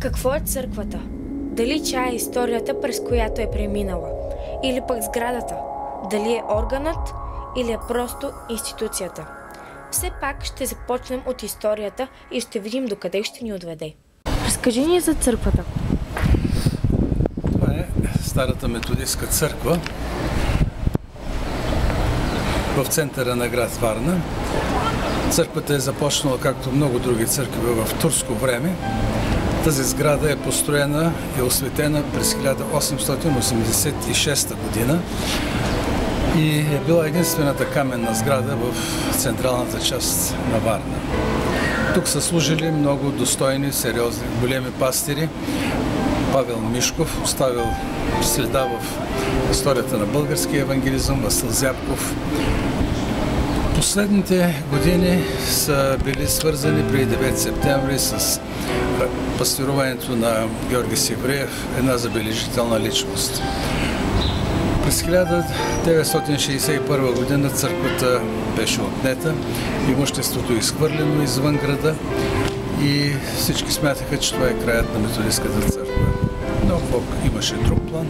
Какво е църквата? Дали тя е историята, през която е преминала? Или пък сградата? Дали е органът или е просто институцията? Все пак ще започнем от историята и ще видим докъде ще ни отведе. Разкажи ни за църквата. Това е старата методистка църква в центъра на град Варна. Църквата е започнала, както много други църкви, в турско време. Тази сграда е построена и осветена през 1886 година и е била единствената каменна сграда в централната част на Варна. Тук са служили много достойни, сериозни, големи пастири. Павел Мишков оставил следа в историята на българския евангелизъм, Васил Зяпков. Последните години са били свързани преди 9 септември с пастируването на Георги Севреев, една забележителна личност. През 1961 година църквата беше отнета, имуществото изхвърлено извън града и всички смятаха, че това е краят на методистката църква. Но Бог имаше друг план.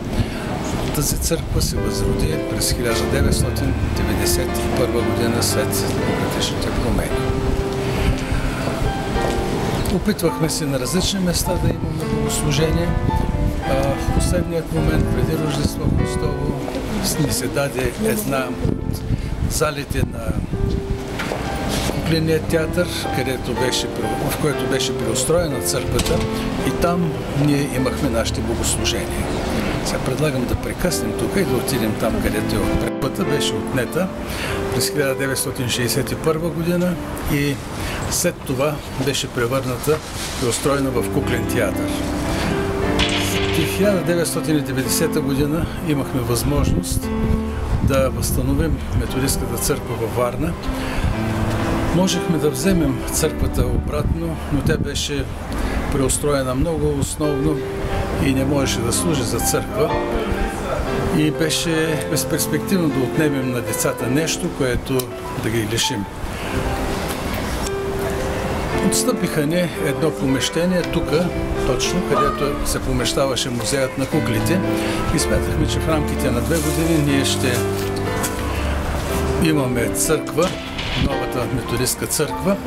Тази църква се възроди през 1991 година след демократичните промени. Опитвахме се на различни места да имаме богослужение. В последният момент, преди Рождество Христово, ни се даде една от залите на Кукления театър, в който беше преустроена църквата, и там ние имахме нашите богослужения. Сега предлагам да прекъснем тук и да отидем там, където е отпред. Пътя беше отнета през 1961 година и след това беше превърната и устроена в Куклен театър. В 1990 година имахме възможност да възстановим методистката църква във Варна. Можехме да вземем църквата обратно, но тя беше преустроена много основно и не можеше да служи за църква. И беше безперспективно да отнемем на децата нещо, което да ги лишим. Отстъпиха ни едно помещение тук, точно, където се помещаваше музеят на куклите, и смятахме, че в рамките на 2 години ние ще имаме църква, новата методистка църква,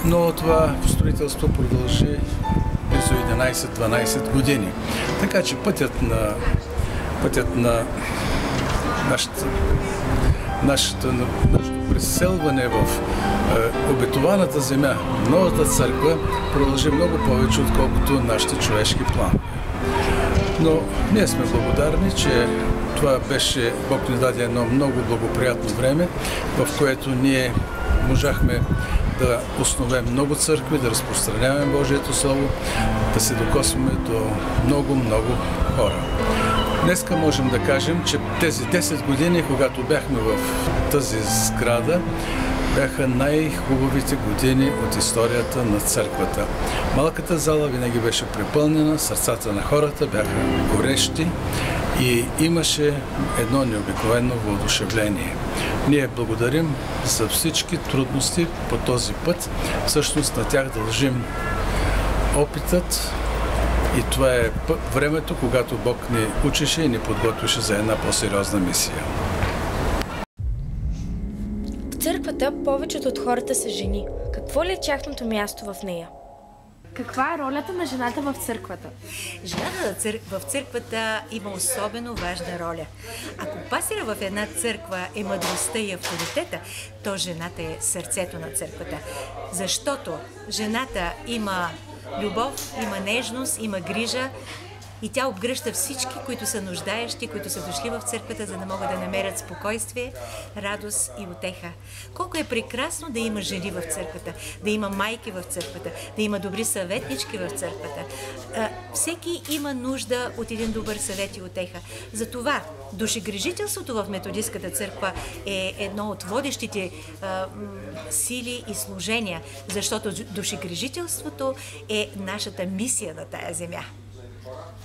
но това строителство продължи близо 11-12 години. Така че пътят на нашето преселване в обетованата земя, новата църква, продължи много повече, отколкото нашите човешки планове. Но ние сме благодарни, че това беше, Бог ни даде едно много благоприятно време, в което ние можахме да основем много църкви, да разпространяваме Божието Слово, да се докосваме до много хора. Днеска можем да кажем, че тези 10 години, когато бяхме в тази сграда, бяха най-хубавите години от историята на църквата. Малката зала винаги беше препълнена, сърцата на хората бяха горещи и имаше едно необикновено въодушевление. Ние благодарим за всички трудности по този път. Всъщност на тях дължим опитът и това е времето, когато Бог ни учеше и ни подготвяше за една по-сериозна мисия. В църквата повечето от хората са жени. Какво ли е тяхното място в нея? Каква е ролята на жената в църквата? Жената в църквата има особено важна роля. Ако пастира в една църква е мъдростта и авторитета, то жената е сърцето на църквата. Защото жената има любов, има нежност, има грижа и тя обгръща всички, които са нуждаещи, които са дошли в църквата, за да могат да намерят спокойствие, радост и утеха. Колко е прекрасно да има жени в църквата, да има майки в църквата, да има добри съветнички в църквата. Всеки има нужда от един добър съвет и утеха. Затова душегрижителството в методистката църква е едно от водещите сили и служения, защото душегрижителството е нашата мисия на тая земя.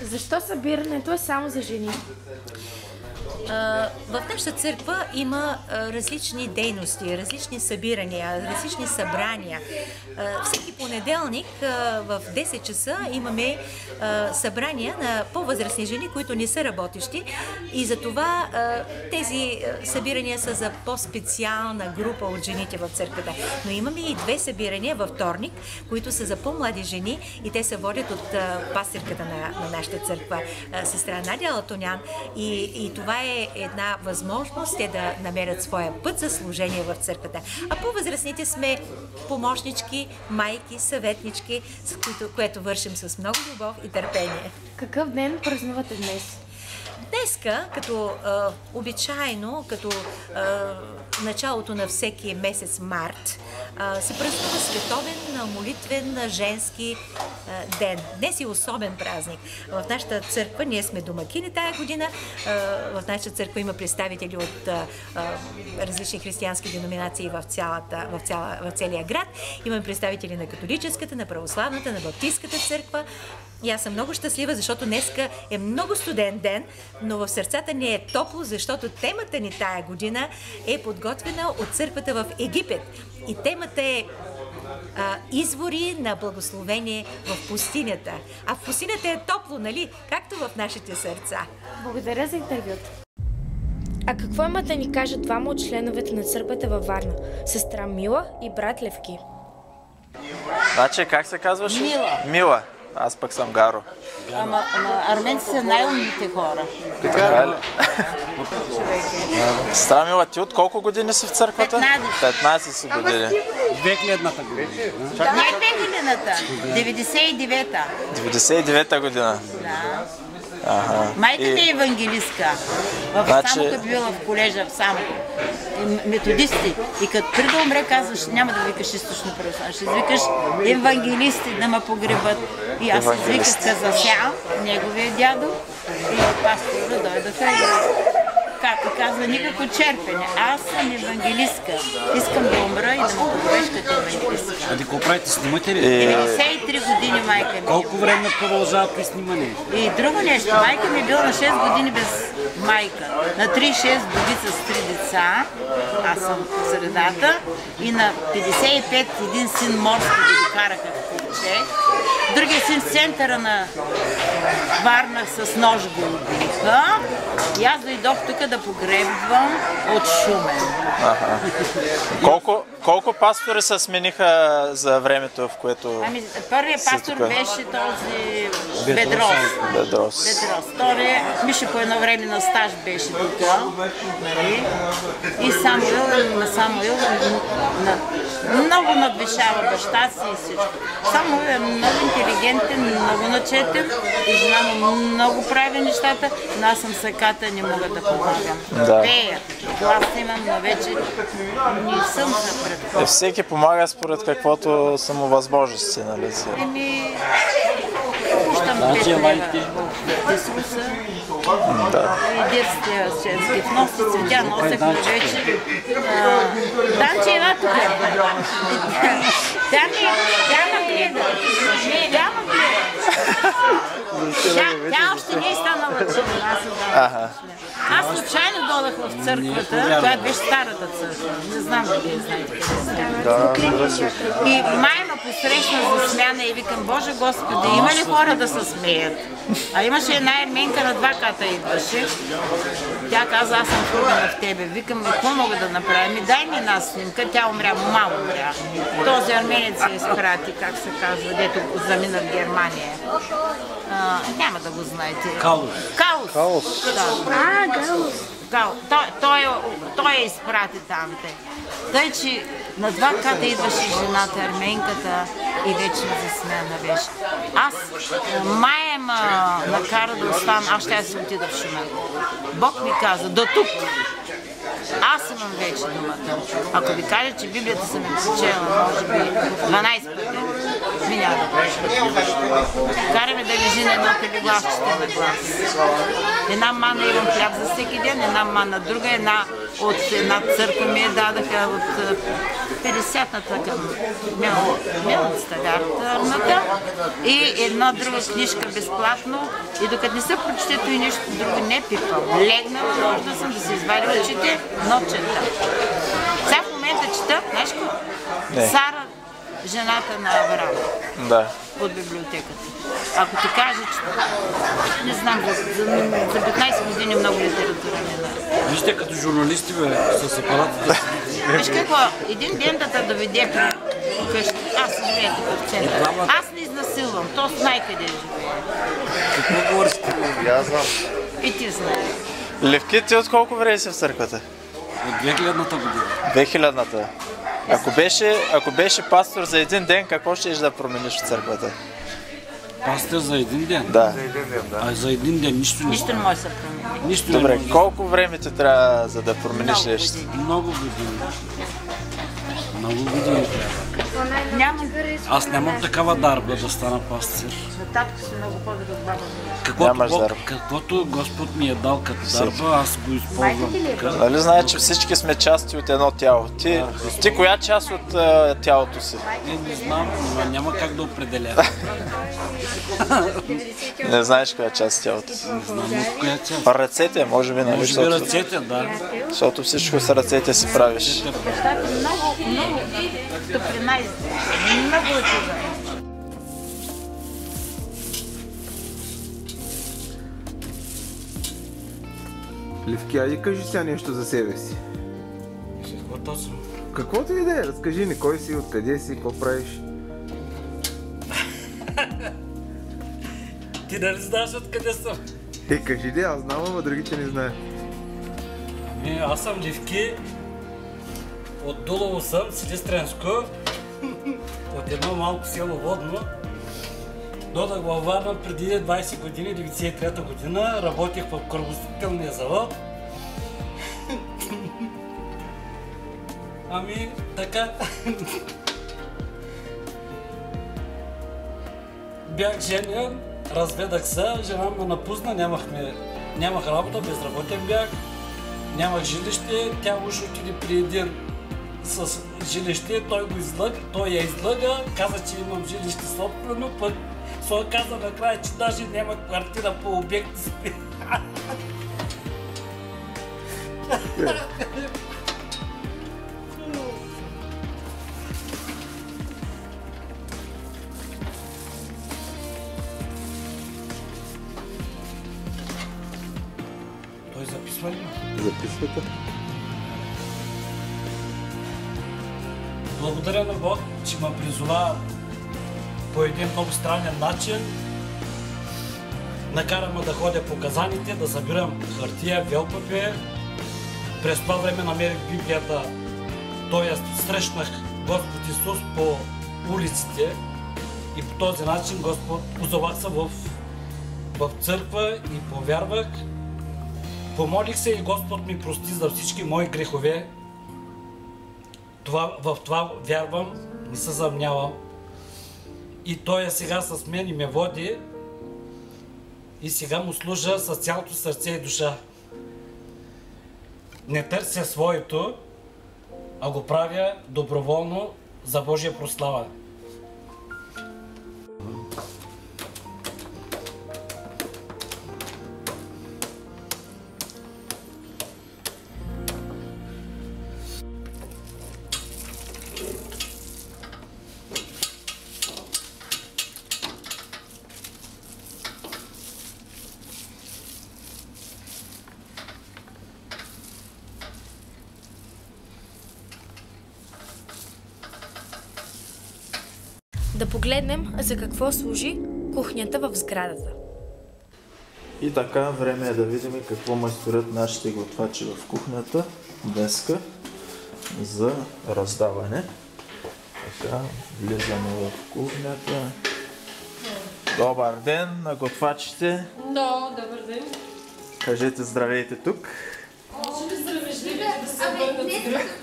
Защо събирането е само за жени? В нашата църква има различни дейности, различни събирания, различни събрания. Всеки понеделник в 10 часа имаме събрания на по-възрастни жени, които не са работещи, и затова тези събирания са за по-специална група от жените в църквата. Но имаме и 2 събирания във вторник, които са за по-млади жени, и те се водят от пастирката на нашата църква, сестра Надя Алтонян, и това е една възможност те да намерят своя път за служение в църквата. А по-възрастните сме помощнички, майки, съветнички, с което вършим с много любов и търпение. Какъв ден празнувате днес? Днеска, като обичайно, като началото на всеки месец март, се празнува световен молитвен женски ден. Днес е особен празник. В нашата църква, ние сме домакини тая година, в нашата църква има представители от различни християнски деноминации в целия град. Имаме представители на католическата, на православната, на баптистската църква. И аз съм много щастлива, защото днеска е много студен ден, но в сърцата ни е топло, защото темата ни тая година е подготвена от църквата в Египет. И темата е извори на благословение в пустинята. А в пустинята е топло, нали? Както в нашите сърца. Благодаря за интервюто. А какво има да ни кажат двама от членовете на църквата във Варна? Сестра Мила и брат Левки. Значи, как се казваш? Мила. Мила. Аз пък съм Гаро. Ама арменци са най-умните хора. Така ли? Сестра Мила, ти от колко години си в църквата? 15 си години. 2000-та година. Не 2000-та, 99-та. 99-та година. Да. Ага. Майката е евангелистка. В Самокът била в колежа, в Самокът. Методисти. И като преди да умре, казваш, няма да викаш източно православие, ще викаш евангелисти да ме погребат. И аз извиках Казася, неговия дядо, и пастора дойдаха и както казва, никакво черпене. Аз съм евангелистка. Искам да умра и да ме погребеш като евангелистка. А ти какво правите? Снимате ли? 93 години майка ми. Колко време продължава при снимане? И друго нещо. Майка ми е била на 6 години без майка. На 36 годица с 3 деца. Аз съм в средата. И на 55 един син морски ги докараха в куче. Другия син в центъра на Варна с нож го убиха. И аз дойдох тук да погребвам от Шумен. Колко пастори се смениха за времето, в което... Ами, първият пастор беше този Бедрос. Втория, Миша по едно време на стаж беше тук. И Самуил много надвишава баща си и всичко. Самуил е много интелигентен, много начетен и жена му много прави нещата, но аз съм саката, не мога да помагам. Пея, глас имам, но вече не съм за пред. Всеки помага според каквото са му възможности, нали? Еми, пущам 5 лева Исуса и детския женски внос и цветя носехме вече. Данче е една тук. Тя ме гледа. Тя още не е станала чина. Аз случайно додах в църквата, която беше старата църква. Не знам дали знаете къде се. И майма посрещна за смяна и викам, Боже Господи, има ли хора да се смеят? А имаше една ерменка на 2 ката идваше. Тя каза, аз съм влюбена в тебе. Викам, какво мога да направя? Ми дай ми една снимка. Тя умря, мама умря. Този арменец се изпрати, как се казва, дето замина в Германия. Няма да го знаете. Каус. Той я изпрати там. Тъй, че на 2 ката идваше жената, арменката, и вече за смяна беше. Аз, Майя ме накара да остана, аз ще се отида в Шумен. Бог ми каза, до тук. Аз имам вече думата. Ако ви кажа, че Библията съм я прочела, може би 12 пъти, ми няма да прочета. Караме да лежи на едно телеглас, чете на глас. Една мана имам хляб за всеки ден, една мана друга, една от една църква ми я дадаха от 50-ната към мелницата, вярната, и една друга книжка безплатно. И докато не се прочетето и нещо друго не пипам. Легнала, може да съм да се извади очите, но чета. Сега в момента чета, знаеш какво? Сара, жената на Авраам. Да. От библиотеката. Ако ти кажа, че не знам, за 15 години много литература не знам. Вижте, като журналисти, бе, с апаратите. Виж какво, един ден да те доведе при къщи. Аз живея тук в центъра. Аз не изнасилвам, то знае къде живее. Какво говориш ти? Я знам. И ти знаеш. Левки, ти от колко време си в църквата? От 2000-та година. 2000-та. Ако беше пастор за един ден, какво ще да промениш в църквата? Пастор за един ден? Да. А за един ден нищо не. Нищо не може да се промени. Добре, колко време ти трябва за да промениш нещо? Много години. Много години трябва. Аз нямам такава дарба да стана пастир. Татко си много по-добре от баба ми. Каквото Господ ми е дал като дарба, аз го използвам. Нали знаеш, че всички сме части от едно тяло? Ти коя част от тялото си? Не знам, но няма как да определя. Не знаеш коя част от тялото си? Не знам от коя част. Ръцете, може би, нали? Може би ръцете, да. Защото всичко с ръцете си правиш. Много топлина изде. Много чудо. Левки, айде кажи сега нещо за себе си. Какво точно? Каквото и да е, разкажи ни кой си, откъде си, какво правиш. Ти нали знаеш откъде съм? Кажи де, аз знам, ама другите не знаят. Аз съм Левки. От Дулово съм, Силистренско. От едно малко село Водно. Додах във Варна преди 20 години, 93-та година. Работех в корабостроителния завод. Ами, така. Бях женен, разведах се, жена ме напусна, нямах работа, безработен бях. Нямах жилище, тя уж отиде при един с жилище, той я излъга, каза, че имам жилище собствено, пък се оказа накрая, че даже няма квартира по обекта си. Той записва ли? Записвате. Благодаря на Бог, че ме призова по един много странен начин. Накара ме да ходя по казаните, да събирам хартия, велпапе. През това време намерих Библията, т.е. срещнах Господ Исус по улиците и по този начин Господ озовах се в църква и повярвах. Помолих се и Господ ми прости за всички мои грехове. В това вярвам, не се съмнявам. И Той е сега с мен и ме води. И сега му служа с цялото сърце и душа. Не търся своето, а го правя доброволно за Божия прослава. Да погледнем за какво служи кухнята в сградата. И така, време е да видим какво майсторят нашите готвачи в кухнята днеска за раздаване. Така, влизаме в кухнята. Добър ден на готвачите. Добър ден. Кажете здравейте тук. Ще ли здравежливите да се обърнат с гръх?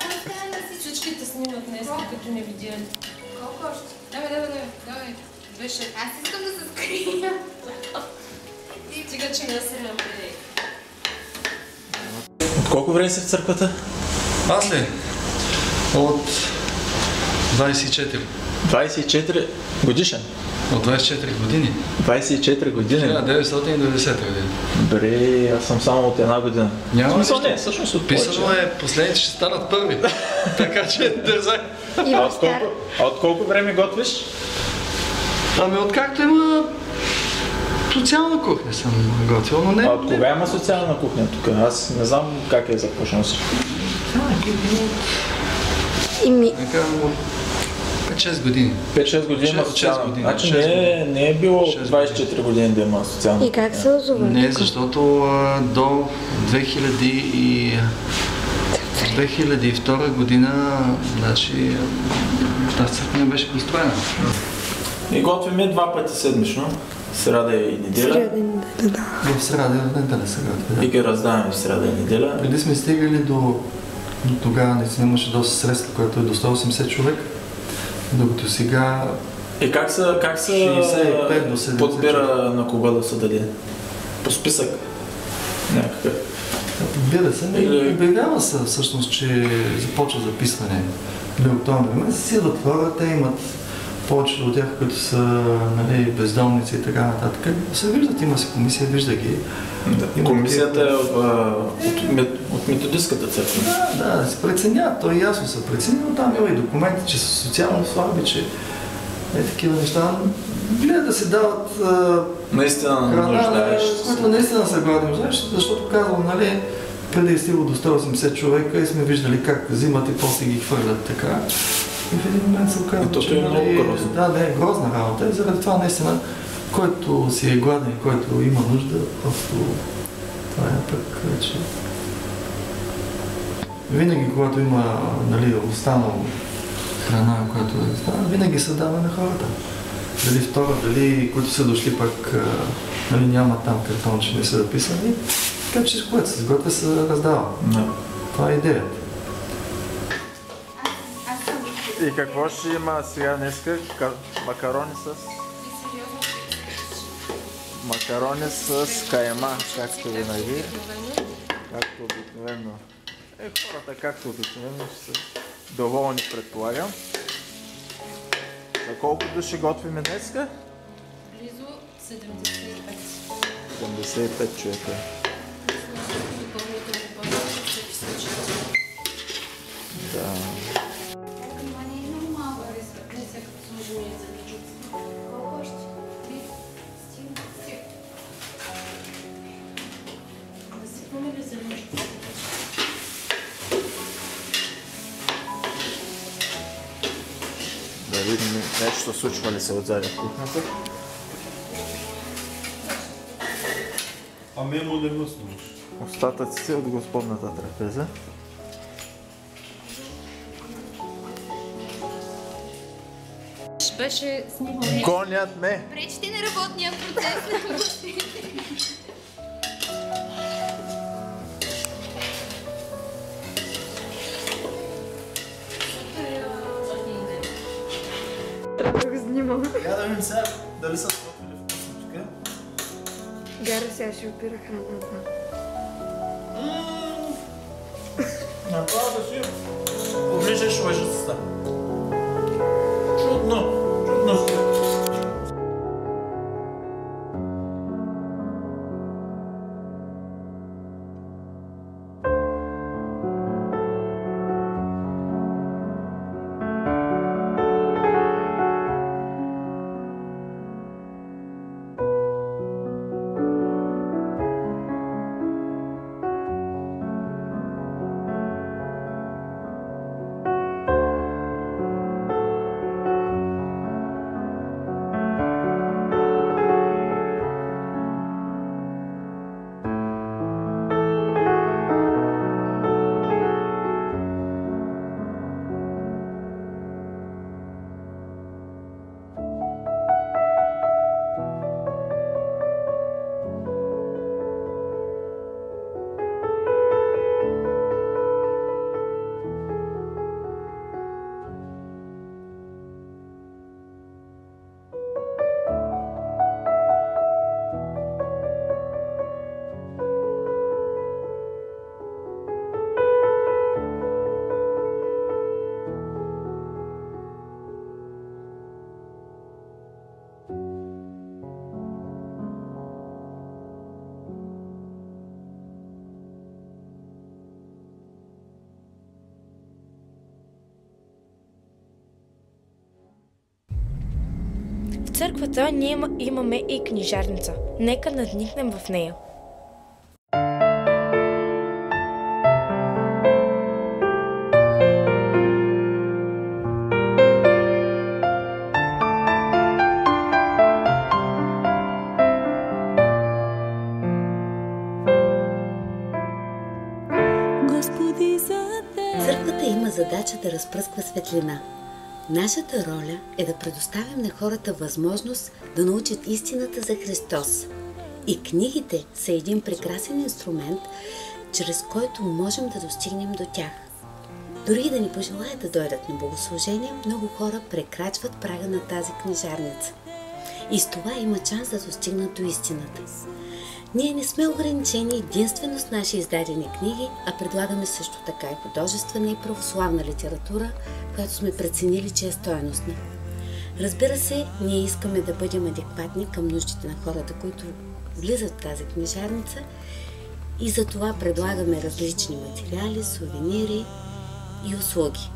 Всичките снимат днес, като не видяли. Колко още? Давай. Беше. Аз искам да се скрия. Стига, че не се намери. От колко време си в църквата? Аз ли? От 24. 24 годишен? От 24 години. 24 години? 1990 година. Добре, аз съм само от една година. Няма смисъл, нищо. не, всъщност от Писано е, последните ще станат първи. Така че дързай. От колко време готвиш? Ами откакто има социална кухня съм готвил, но не... А от кога има социална кухня тук? Аз не знам как е започнал всичко. Така, 5-6 години. 5-6 години има социална кухня. Значи не е било 24 години да има социална кухня. И как се озова? Не, защото до 2002 година, значи, тази църква не беше построена. И готвиме 2 пъти седмично. Сряда и неделя. В сряда и неделя се готви. И ги раздаваме в сряда и неделя. Преди сме стигали до тогава наистина имаше доста средства, което е до 180 човек. Докато сега... И как се 65 до 70 подбира на кого да се даде? По списък някакъв? Подбира се, обявява се всъщност, че започва записване до октомври месец. Идват хора, те имат повечето от тях, които са, нали, бездомници и така нататък. Се виждат, има си комисия, вижда ги. Комисията е от методистката църква. Да, се преценят, то ясно се прецени, но там има и документи, че са социално слаби, че е такива неща. Гледа да се дават наистина храна, които наистина са гладни, защото казвам, нали, преди е стигло до 180 човека и сме виждали как взимат и после ги хвърлят така. И в един момент се оказва, че е много грозно. Да, е грозна работа и заради това наистина, който си е гладен, който има нужда, просто това е пък вече. Винаги, когато има, нали, останало храна, която е останала, винаги се дава на хората. Дали втора, дали които са дошли пък, нали, няма там картон, че не са записани, така че което се сготвя се раздава. Това е идеята. И какво ще има сега днеска? Макарони с кайма, както винаги. Както обикновено. Хората, както обикновено, са доволни, предполагам. За колко души готвиме днеска? Близо 75. 75 човека. Да. Да видим нещо случва ли се отзади в кухнята. Мемо не мъснеш. Остатъците от Господната трапеза. Беше снимал. Гонят ме! Пречите на работния процес. Трябва да го снимам. Я да видим сега дали са сготвили вкусно тук. Гара сега ще опира храната. Направо да си оближеш лъжицата. Чудно си. църквата ние имаме и книжарница. Нека надникнем в нея. Църквата има задача да разпръсква светлина. Нашата роля е да предоставим на хората възможност да научат истината за Христос. И книгите са един прекрасен инструмент, чрез който можем да достигнем до тях. Дори да ни пожелаят да дойдат на богослужение, много хора прекрачват прага на тази книжарница. И с това има шанс да достигнат до истината. Ние не сме ограничени единствено с наши издадени книги, а предлагаме също така и художествена и православна литература, която сме преценили, че е стойностна. Разбира се, ние искаме да бъдем адекватни към нуждите на хората, които влизат в тази книжарница, и за това предлагаме различни материали, сувенири и услуги.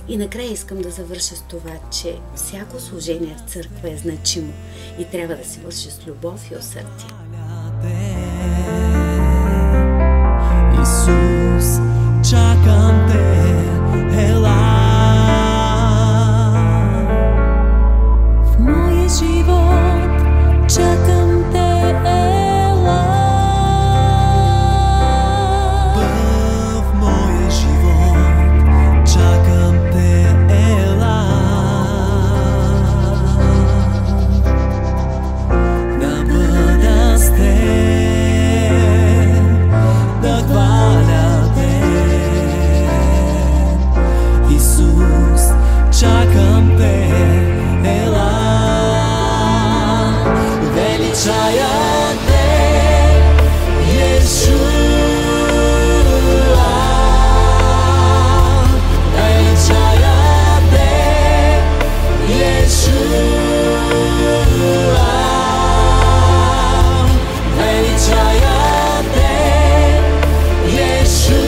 И накрая искам да завърша с това, че всяко служение в църква е значимо и трябва да се върши с любов и усърдие. Исус, чакам те, ела. В моя живот чакам те, ела. В моя живот чакам те, ела. Да бъда с теб, да хваля те. Исус, чакам те, ела. Величая те, Иешуа. Величая те, Иешуа. Величая те, Иешуа.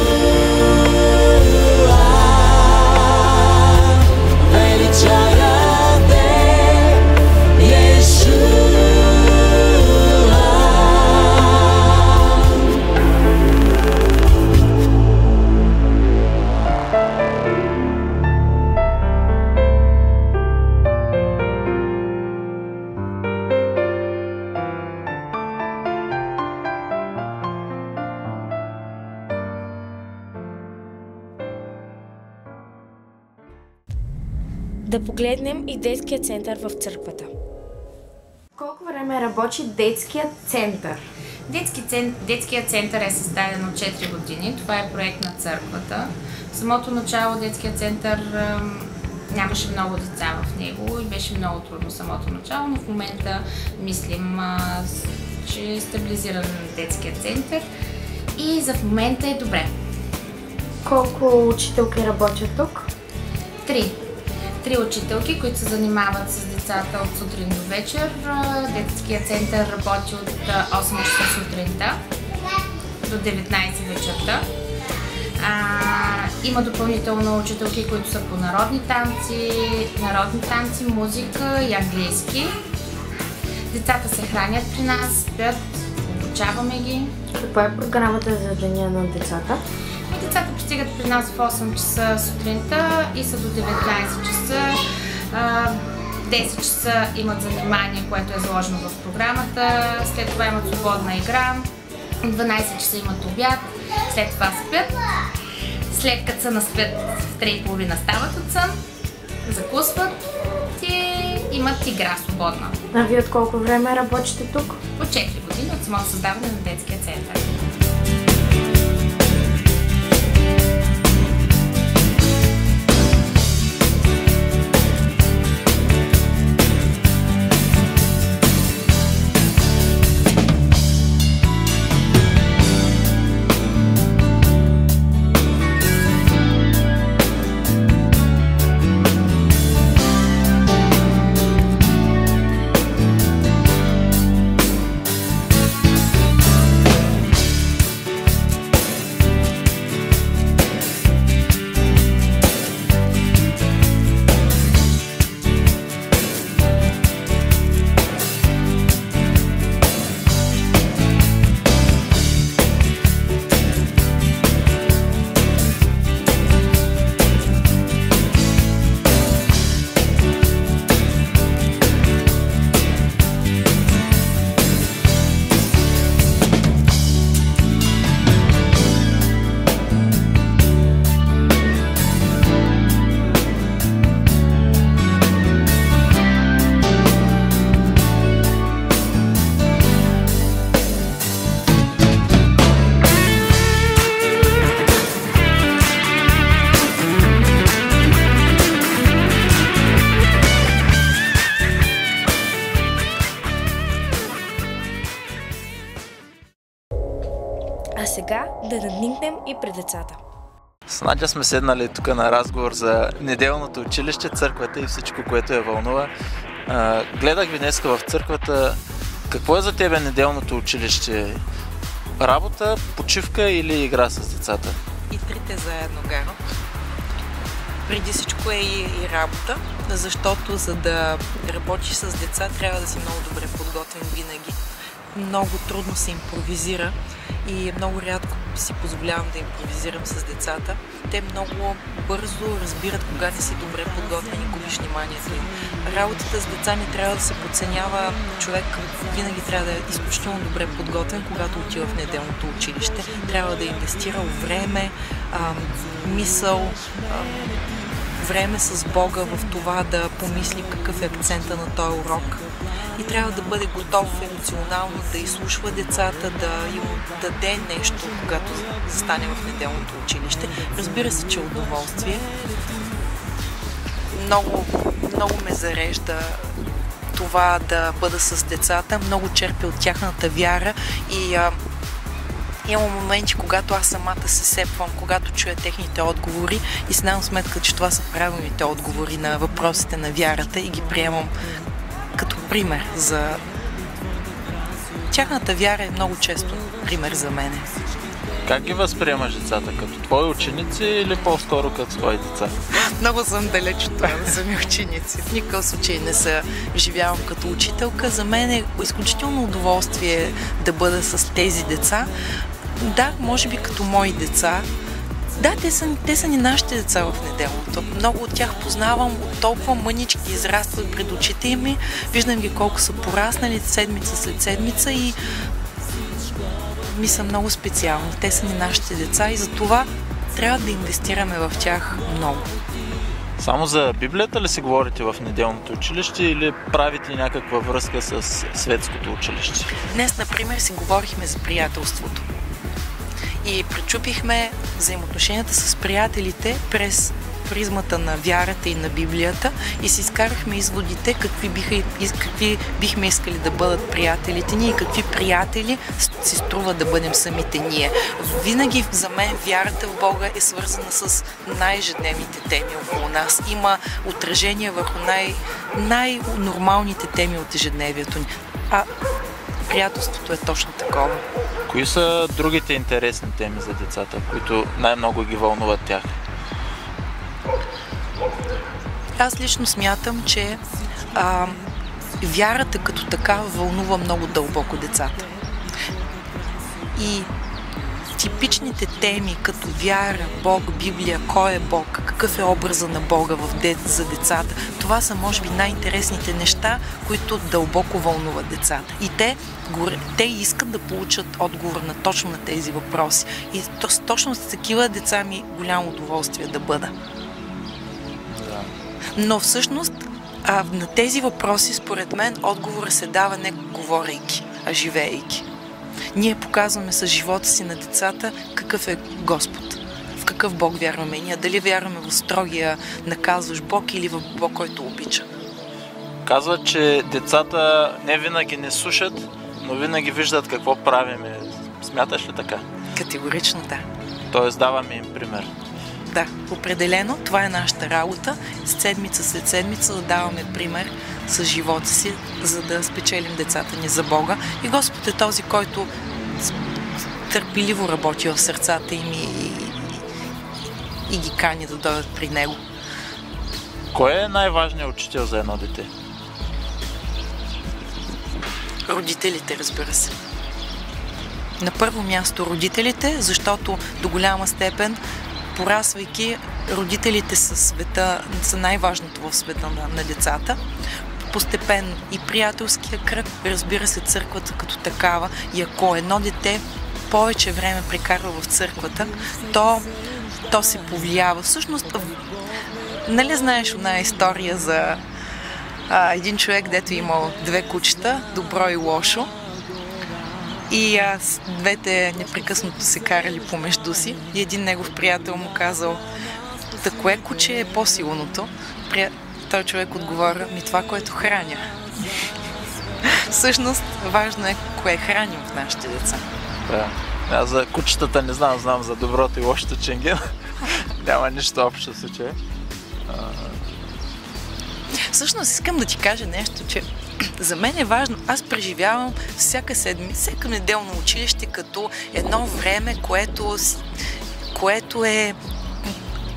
Величая те, Иешуа. Да погледнем и детския център в църквата. Колко време работи детският център? Детският център е създаден от 4 години. Това е проект на църквата. В самото начало детският център нямаше много деца в него и беше много трудно самото начало, но в момента мислим, че е стабилизиран детският център и за в момента е добре. Колко учителки работят тук? 3 учителки, които се занимават с децата от сутрин до вечер. Детският център работи от 8 часа сутринта до 19 вечерта. Има допълнително учителки, които са по народни танци, музика и английски. Децата се хранят при нас, спят, обучаваме ги. Каква е програмата за деня на децата? Децата пристигат при нас в 8 часа сутринта и са до 19 часа. 10 часа имат занимание, което е заложено в програмата. След това имат свободна игра. 12 часа имат обяд. След това спят. След като са наспят в 3:30 стават от сън. Закусват и имат игра свободна. А вие от колко време работите тук? От 4 години, от самото създаване на детския център. А сега да надникнем и пред децата. С Надя сме седнали тук на разговор за неделното училище, църквата и всичко, което я вълнува. Гледах ви днеска в църквата. Какво е за тебе неделното училище? Работа, почивка или игра с децата? И трите заедно, Гаро. Преди всичко е и работа, защото за да работиш с деца трябва да си много добре подготвен винаги. Много трудно се импровизира и много рядко си позволявам да импровизирам с децата. Те много бързо разбират кога не си добре подготвен и губиш вниманието им. Работата с деца не трябва да се подценява. Човек винаги трябва да е изключително добре подготвен, когато отива в неделното училище. Трябва да инвестира време, мисъл, време с Бога в това да помисли какъв е акцента на този урок. И трябва да бъде готов емоционално да изслушва децата, да им даде нещо, когато застане в неделното училище. Разбира се, че удоволствие. Много ме зарежда това да бъда с децата. Много черпя от тяхната вяра и има моменти, когато аз самата се сепвам, когато чуя техните отговори и си давам сметка, че това са правилните отговори на въпросите на вярата и ги приемам като пример за... Тяхната вяра е много често пример за мене. Как ги възприемаш децата? Като твои ученици или по-скоро като твои деца? Много съм далеч от това да са ми ученици. В никакъв случай не се вживявам като учителка. За мен е изключително удоволствие да бъда с тези деца. Да, може би като мои деца. Да, те са ни нашите деца в неделното. Много от тях познавам, от толкова мънички израстват пред очите им. Виждам ги колко са пораснали седмица след седмица и ми са много специални. Те са ни нашите деца и затова трябва да инвестираме в тях много. Само за Библията ли си говорите в неделното училище или правите някаква връзка с светското училище? Днес, например, си говорихме за приятелството. И пречупихме взаимоотношенията с приятелите през призмата на вярата и на Библията и си изкарахме изводите какви бихме искали да бъдат приятелите ни и какви приятели си струва да бъдем самите ние. Винаги за мен вярата в Бога е свързана с най-ежедневните теми около нас. Има отражение върху най-нормалните теми от ежедневието ни. А приятелството е точно такова. Кои са другите интересни теми за децата, които най-много ги вълнуват тях? Аз лично смятам, че вярата като такава вълнува много дълбоко децата. И типичните теми като вяра, Бог, Библия, кой е Бог, какъв е образа на Бога за децата, това са може би най-интересните неща, които дълбоко вълнуват децата. И те искат да получат отговор на точно на тези въпроси. И точно с такива деца ми голямо удоволствие да бъда. Но всъщност на тези въпроси, според мен, отговора се дава не говорейки, а живеейки. Ние показваме с живота си на децата какъв е Господ, в какъв Бог вярваме ние, дали вярваме в строгия наказващ Бог или в Бог, който обича. Казват, че децата не винаги не слушат, но винаги виждат какво правиме. Смяташ ли така? Категорично да. Тоест даваме им пример. Да, определено. Това е нашата работа. Седмица след седмица да даваме пример с живота си, за да спечелим децата ни за Бога. И Господ е този, който търпеливо работи в сърцата им и ги кани да дойдат при Него. Кой е най-важният учител за едно дете? Родителите, разбира се. На първо място родителите, защото до голяма степен порасвайки, родителите са най-важното в света на децата. Постепенно и приятелския кръг, разбира се, църквата като такава. И ако едно дете повече време прекарва в църквата, то се повлиява. Всъщност, нали знаеш една история за един човек, дето имал две кучета, добро и лошо. И двете непрекъснато се карали помежду си. И един негов приятел му казал: "Та кое куче е по-силното?" Той човек отговоря: "Това, което храня." Всъщност, важно е кое храним в нашите деца. Да. Аз за кучетата не знам за доброто и лошото ченген. Няма нищо общо в случая. Всъщност искам да ти кажа нещо, че за мен е важно. Аз преживявам всяка неделно училище като едно време, което е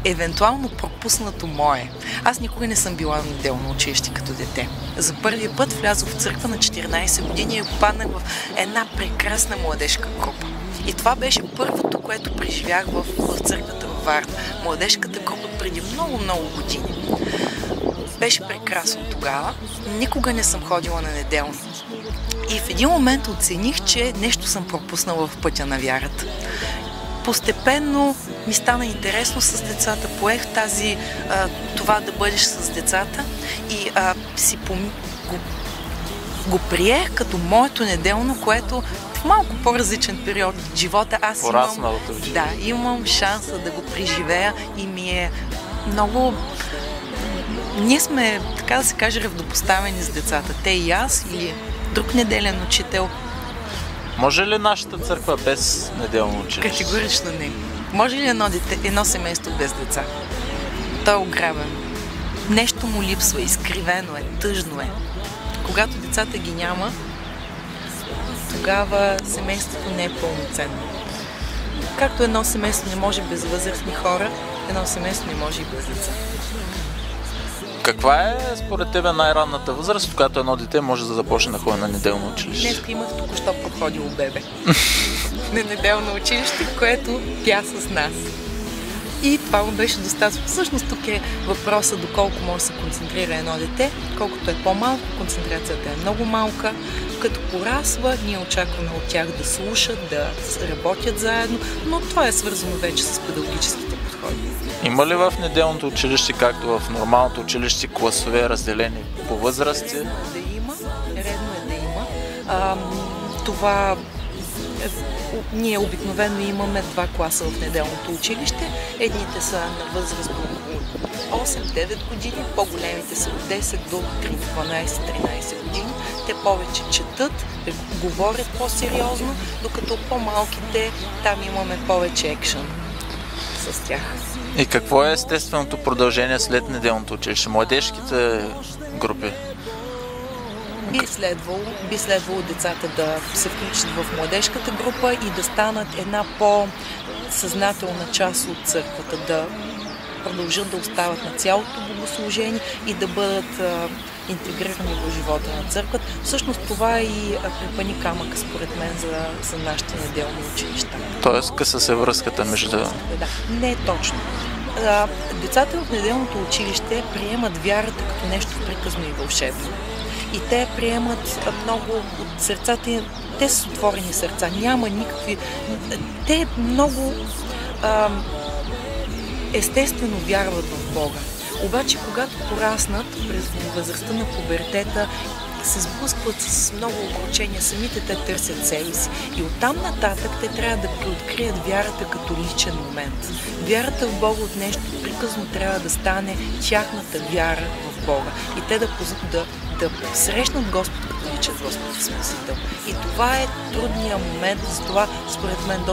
евентуално пропуснато мое. Аз никога не съм била на неделно училище като дете. За първи път влязох в църква на 14 години и попаднах в една прекрасна младежка група. И това беше първото, което преживях в църквата във Варна. Младежката група преди много години. Беше прекрасно тогава. Никога не съм ходила на неделно. И в един момент оцених, че нещо съм пропуснала в пътя на вярата. Постепенно ми стана интересно с децата. Поех това да бъдеш с децата и го приех като моето неделно, което в малко по-различен период от живота аз имам шанса да го преживея и ми е много... Ние сме, така да се каже, равнопоставени с децата. Те и аз или друг неделен учител. Може ли нашата църква без неделно училище? Категорично не. Може ли едно семейство без деца? Той е ограбен. Нещо му липсва, изкривено е, тъжно е. Когато децата ги няма, тогава семейството не е пълноценно. Както едно семейство не може без възрастни хора, едно семейство не може и без деца. Каква е според тебе най-ранната възраст, когато едно дете може да започне да ходи на неделно училище? Днес имах току-що проходило бебе на неделно училище, което пя с нас. И това му беше достатъчно. Всъщност тук е въпросът доколко може да се концентрира едно дете. Колкото е по-малко, концентрацията е много малка. Като порасва, ние очакваме от тях да слушат, да работят заедно, но това е свързано вече с педагогическите подходи. Има ли в неделното училище, както в нормалното училище, класове разделени по възрасти? Редно е да има. Това ние обикновено имаме 2 класа в неделното училище. Едните са на възраст до 8-9 години, по-големите са от 10 до 12-13 години. Те повече четат, говорят по-сериозно, докато по-малките там имаме повече екшън с тях. И какво е естественото продължение след неделното училище? Младежките групи? Би следвало децата да се включат в младежката група и да станат една по-съзнателна част от църквата, да продължат да остават на цялото богослужение и да бъдат интегрирани в живота на църквата. Всъщност това е и препъни камък, според мен, за нашите неделни училища. Тоест къса се връзката между... Да, не е точно. Децата в неделното училище приемат вярата като нещо приказно и вълшебно. И те приемат много от сърцата им, те са отворени сърца, няма никакви... Те много естествено вярват в Бога. Обаче, когато пораснат през възрастта на пубертета, се сблъскват с много огорчения, самите те търсят себе си. И оттам нататък те трябва да преоткрият вярата като личен момент. Вярата в Бога от нещо приказно трябва да стане тяхната вяра в Бога. И те да срещнат Господ като личен Господ и Спасител. И това е трудният момент, затова според мен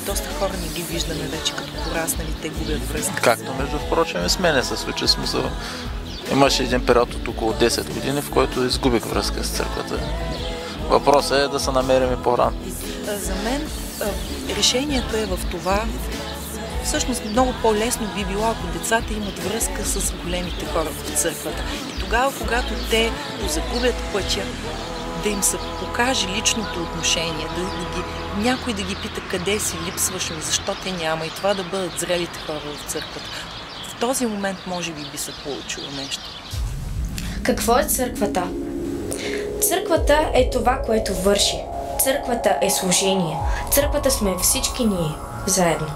доста хора не ги виждаме вече, като пораснали, те губят връзка. Както между впрочем и с мене се случи, смисъл. Имаше един период от около 10 години, в който изгубих връзка с църквата. Въпросът е да се намерим и по-рано. За мен решението е в това. Всъщност много по-лесно би било, ако децата имат връзка с големите хора в църквата. И тогава, когато те загубят пътя, да им се покаже личното отношение, някой да ги пита къде си, липсваш ми, защо те няма, и това да бъдат зрелите хора в църквата. В този момент може би се получило нещо. Какво е църквата? Църквата е това, което върши. Църквата е служение. Църквата сме всички ние, заедно.